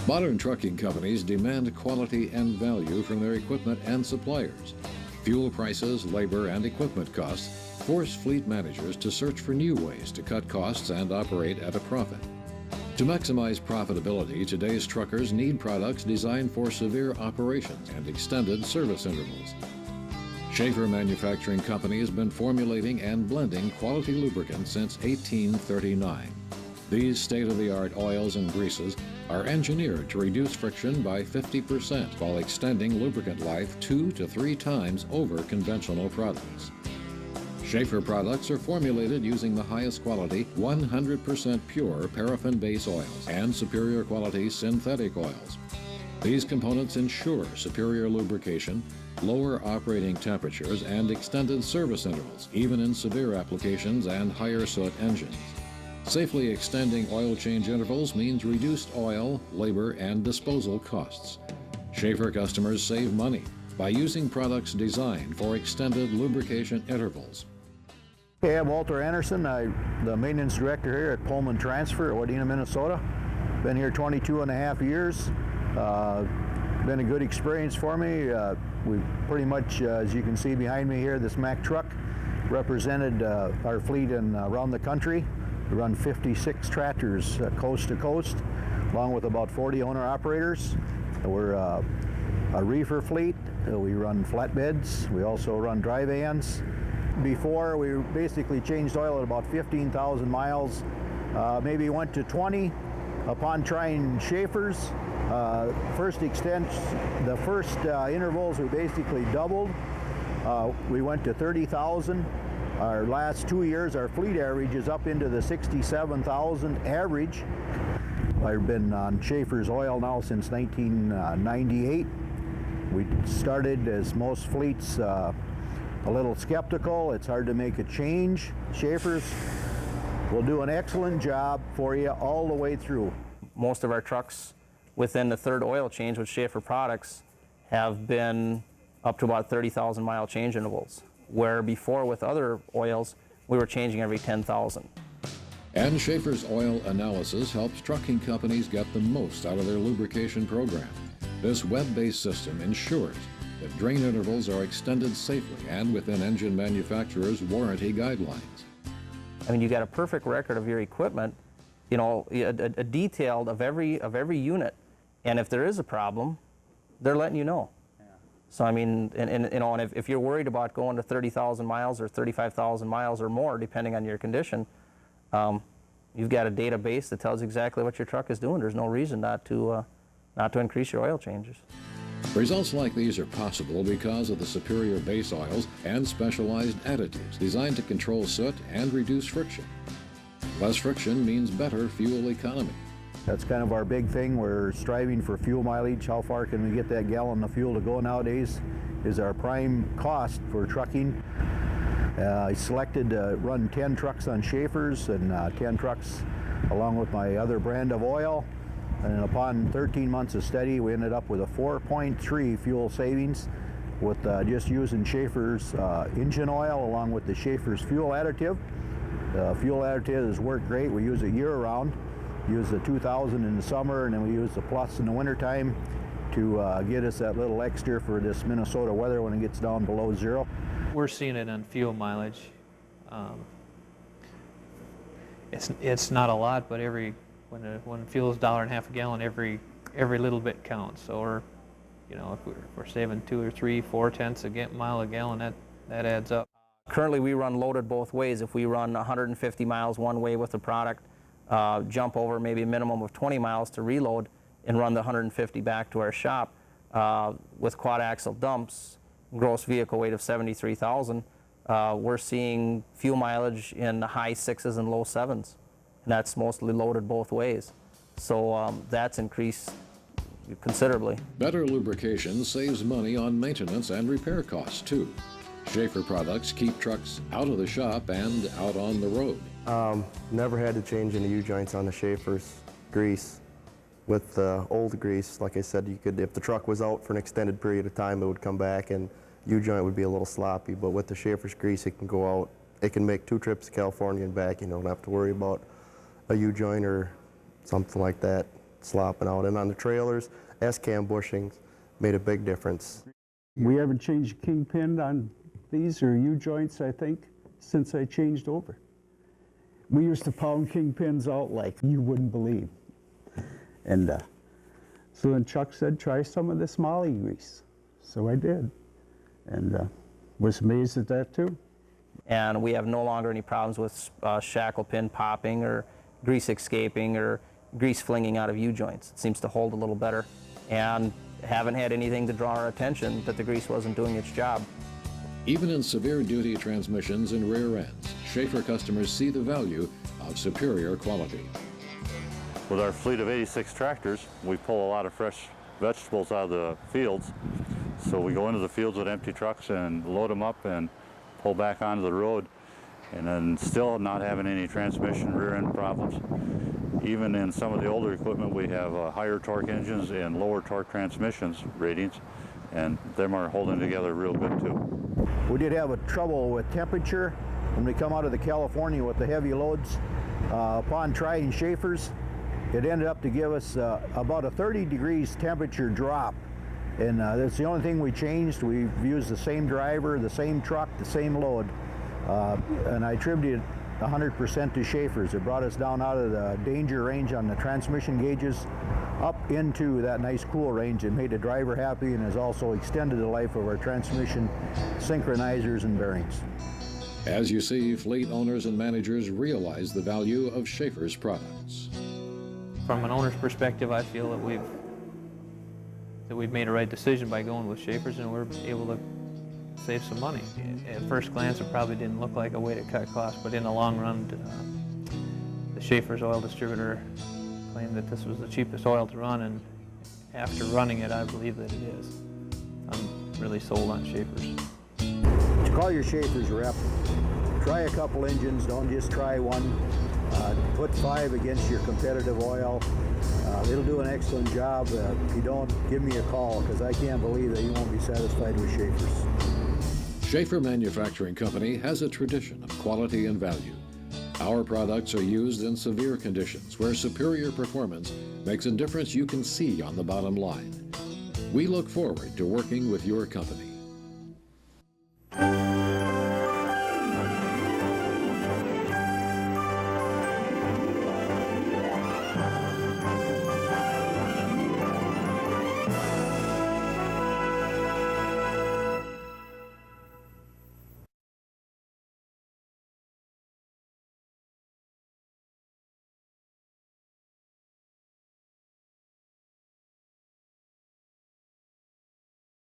Modern trucking companies demand quality and value from their equipment and suppliers. Fuel prices, labor, and equipment costs force fleet managers to search for new ways to cut costs and operate at a profit. To maximize profitability, today's truckers need products designed for severe operations and extended service intervals. Schaefer Manufacturing Company has been formulating and blending quality lubricants since 1839. These state-of-the-art oils and greases are engineered to reduce friction by 50% while extending lubricant life 2 to 3 times over conventional products. Schaefer products are formulated using the highest quality 100% pure paraffin-based oils and superior quality synthetic oils. These components ensure superior lubrication, lower operating temperatures, and extended service intervals, even in severe applications and higher soot engines. Safely extending oil change intervals means reduced oil, labor, and disposal costs. Schaefer customers save money by using products designed for extended lubrication intervals. Hey, I'm Walter Anderson. I'm the maintenance director here at Pullman Transfer at Wadena, Minnesota. Been here 22 and a half years. Been a good experience for me. We've pretty much, as you can see behind me here, this Mack truck represented our fleet around the country. We run 56 tractors coast to coast, along with about 40 owner-operators. We're a reefer fleet. We run flatbeds. We also run dry vans. Before, we basically changed oil at about 15,000 miles. Maybe went to 20 upon trying Schaefer's. The first intervals we basically doubled. We went to 30,000. Our last 2 years, our fleet average is up into the 67,000 average. I've been on Schaefer's oil now since 1998. We started, as most fleets, a little skeptical. It's hard to make a change. Schaefer's will do an excellent job for you all the way through. Most of our trucks within the third oil change with Schaefer products have been up to about 30,000 mile change intervals, where before with other oils we were changing every 10,000. And Schaefer's oil analysis helps trucking companies get the most out of their lubrication program. This web-based system ensures that drain intervals are extended safely and within engine manufacturers' warranty guidelines. I mean, you got a perfect record of your equipment, you know, a detailed of every unit, and if there is a problem, they're letting you know. Yeah. So I mean, and you know, and if you're worried about going to 30,000 miles or 35,000 miles or more, depending on your condition, you've got a database that tells exactly what your truck is doing. There's no reason not to increase your oil changes. Results like these are possible because of the superior base oils and specialized additives designed to control soot and reduce friction. Less friction means better fuel economy. That's kind of our big thing. We're striving for fuel mileage. How far can we get that gallon of fuel to go nowadays is our prime cost for trucking. I selected to run 10 trucks on Schaefer's and 10 trucks along with my other brand of oil. And upon 13 months of study, we ended up with a 4.3 fuel savings with just using Schaefer's engine oil along with the Schaefer's fuel additive. The fuel additive has worked great. We use it year-round. Use the 2000 in the summer, and then we use the Plus in the wintertime to get us that little extra for this Minnesota weather when it gets down below zero. We're seeing it on fuel mileage. It's not a lot, but when fuel is $1.50 a gallon, every little bit counts. So if we're saving 2 or 3, 4 tenths a mile a gallon, that adds up. Currently, we run loaded both ways. If we run 150 miles one way with the product, jump over maybe a minimum of 20 miles to reload and run the 150 back to our shop with quad axle dumps, gross vehicle weight of 73,000, we're seeing fuel mileage in the high 6s and low 7s. And that's mostly loaded both ways. So that's increased considerably. Better lubrication saves money on maintenance and repair costs too. Schaefer products keep trucks out of the shop and out on the road. Never had to change any U-joints on the Schaefer's grease. With the old grease, like I said, you could, if the truck was out for an extended period of time, it would come back and U-joint would be a little sloppy. But with the Schaefer's grease, it can go out. It can make 2 trips to California and back. You don't have to worry about a U-joint or something like that. slopping out. And on the trailers, S-cam bushings made a big difference. We haven't changed kingpin on these or U-joints, I think, since I changed over. We used to pound kingpins out like you wouldn't believe. And so then Chuck said, try some of this Molly grease. So I did, and was amazed at that too. And we have no longer any problems with shackle pin popping or grease escaping or grease flinging out of U-joints. It seems to hold a little better, and haven't had anything to draw our attention that the grease wasn't doing its job. Even in severe duty transmissions and rear ends, Schaefer customers see the value of superior quality. With our fleet of 86 tractors, we pull a lot of fresh vegetables out of the fields. So we go into the fields with empty trucks and load them up and pull back onto the road, and then still not having any transmission rear end problems. Even in some of the older equipment, we have higher torque engines and lower torque transmissions ratings, and them are holding together real good too. We did have a trouble with temperature when we come out of the California with the heavy loads. Upon trying Schaefer's, it ended up to give us about a 30 degrees temperature drop. And that's the only thing we changed. We've used the same driver, the same truck, the same load. And I attribute 100% to Schaefer's. It brought us down out of the danger range on the transmission gauges up into that nice cool range. It made the driver happy and has also extended the life of our transmission synchronizers and bearings. As you see, fleet owners and managers realize the value of Schaefer's products. From an owner's perspective, I feel that we've made a right decision by going with Schaefer's, and we're able to save some money. At first glance, it probably didn't look like a way to cut costs, but in the long run, the Schaefer's oil distributor claimed that this was the cheapest oil to run, and after running it, I believe that it is. I'm really sold on Schaefer's. Call your Schaefer's rep. Try a couple engines, don't just try one. Put 5 against your competitive oil. It'll do an excellent job. If you don't, give me a call, because I can't believe that you won't be satisfied with Schaefer's. Schaefer Manufacturing Company has a tradition of quality and value. Our products are used in severe conditions where superior performance makes a difference you can see on the bottom line. We look forward to working with your company.